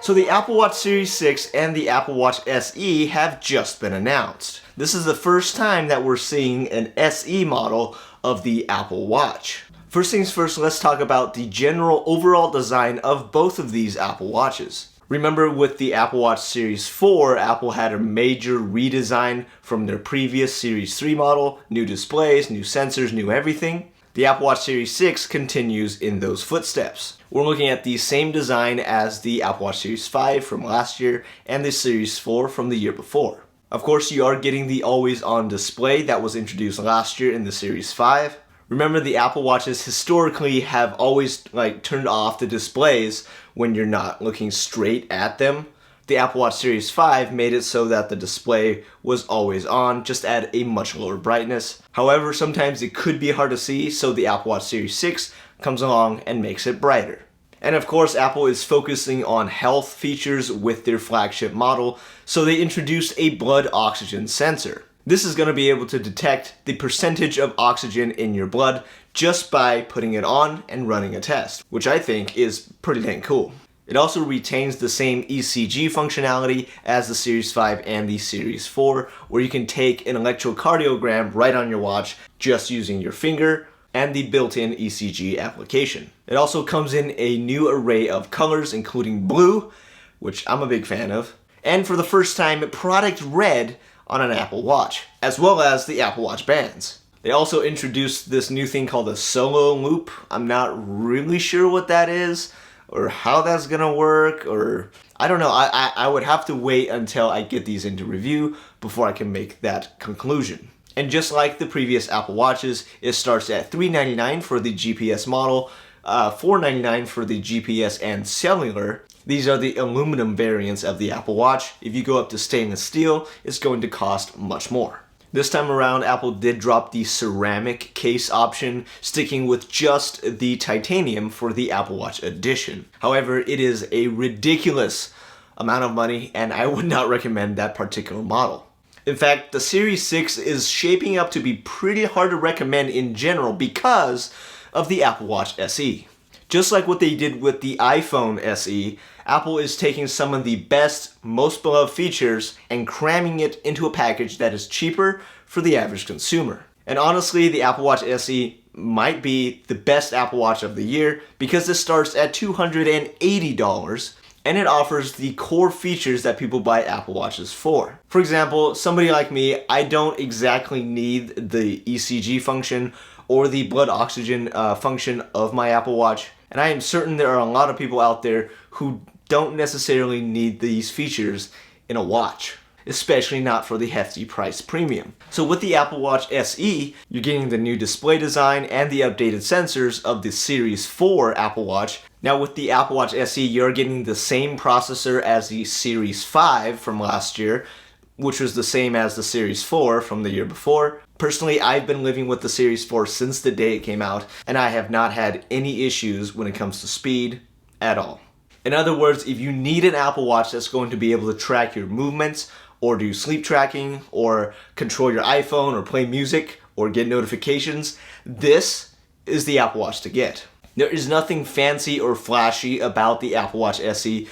So the Apple Watch Series 6 and the Apple Watch SE have just been announced. This is the first time that we're seeing an SE model of the Apple Watch. First things first, let's talk about the general overall design of both of these Apple Watches. Remember, with the Apple Watch Series 4, Apple had a major redesign from their previous Series 3 model, new displays, new sensors, new everything. The Apple Watch Series 6 continues in those footsteps. We're looking at the same design as the Apple Watch Series 5 from last year and the Series 4 from the year before. Of course, you are getting the always-on display that was introduced last year in the Series 5. Remember, the Apple Watches historically have always turned off the displays when you're not looking straight at them. The Apple Watch Series 5 made it so that the display was always on, just at a much lower brightness. However, sometimes it could be hard to see, so the Apple Watch Series 6 comes along and makes it brighter. And of course, Apple is focusing on health features with their flagship model, so they introduced a blood oxygen sensor. This is going to be able to detect the percentage of oxygen in your blood just by putting it on and running a test, which I think is pretty dang cool. It also retains the same ECG functionality as the Series 5 and the Series 4, where you can take an electrocardiogram right on your watch just using your finger and the built-in ECG application. It also comes in a new array of colors, including blue, which I'm a big fan of, and for the first time, product red on an Apple Watch, as well as the Apple Watch bands. They also introduced this new thing called a solo loop. I'm not really sure what that is, or how that's gonna work, or I don't know. I would have to wait until I get these into review before I can make that conclusion. And just like the previous Apple Watches, it starts at $399 for the GPS model, $499 for the GPS and cellular. These are the aluminum variants of the Apple Watch. If you go up to stainless steel, it's going to cost much more. This time around, Apple did drop the ceramic case option, sticking with just the titanium for the Apple Watch Edition. However, it is a ridiculous amount of money, and I would not recommend that particular model. In fact, the Series 6 is shaping up to be pretty hard to recommend in general because of the Apple Watch SE. Just like what they did with the iPhone SE, Apple is taking some of the best, most beloved features and cramming it into a package that is cheaper for the average consumer. And honestly, the Apple Watch SE might be the best Apple Watch of the year because this starts at $280 and it offers the core features that people buy Apple Watches for. For example, somebody like me, I don't exactly need the ECG function or the blood oxygen function of my Apple Watch. And I am certain there are a lot of people out there who don't necessarily need these features in a watch, especially not for the hefty price premium. So with the Apple Watch SE, you're getting the new display design and the updated sensors of the Series 4 Apple Watch. Now with the Apple Watch SE, you're getting the same processor as the Series 5 from last year, which was the same as the Series 4 from the year before. Personally, I've been living with the Series 4 since the day it came out, and I have not had any issues when it comes to speed at all. In other words, if you need an Apple Watch that's going to be able to track your movements, or do sleep tracking, or control your iPhone, or play music, or get notifications, this is the Apple Watch to get. There is nothing fancy or flashy about the Apple Watch SE,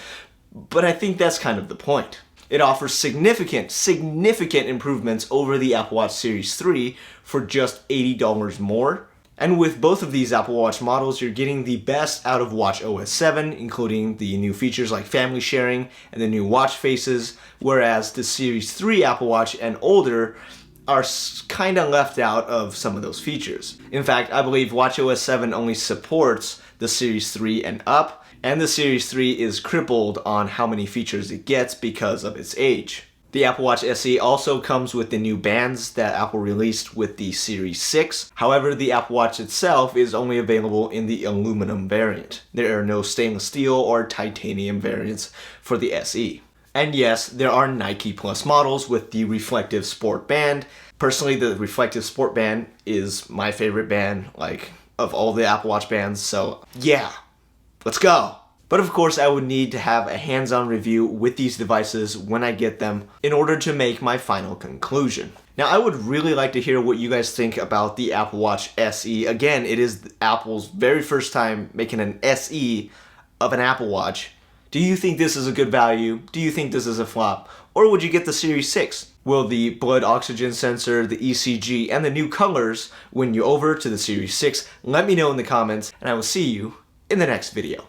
but I think that's kind of the point. It offers significant improvements over the Apple Watch Series 3 for just $80 more. And with both of these Apple Watch models, you're getting the best out of watchOS 7, including the new features like family sharing and the new watch faces, whereas the Series 3 Apple Watch and older are kind of left out of some of those features. In fact, I believe watchOS 7 only supports the Series 3 and up, and the Series 3 is crippled on how many features it gets because of its age. The Apple Watch SE also comes with the new bands that Apple released with the Series 6. However, the Apple Watch itself is only available in the aluminum variant. There are no stainless steel or titanium variants for the SE. And yes, there are Nike Plus models with the reflective sport band. Personally, the reflective sport band is my favorite band, of all the Apple Watch bands, so yeah, let's go. But of course, I would need to have a hands-on review with these devices when I get them in order to make my final conclusion. Now, I would really like to hear what you guys think about the Apple Watch SE. Again, it is Apple's very first time making an SE of an Apple Watch. Do you think this is a good value? Do you think this is a flop? Or would you get the Series 6? Will the blood oxygen sensor, the ECG, and the new colors win you over to the Series 6? Let me know in the comments, and I will see you in the next video.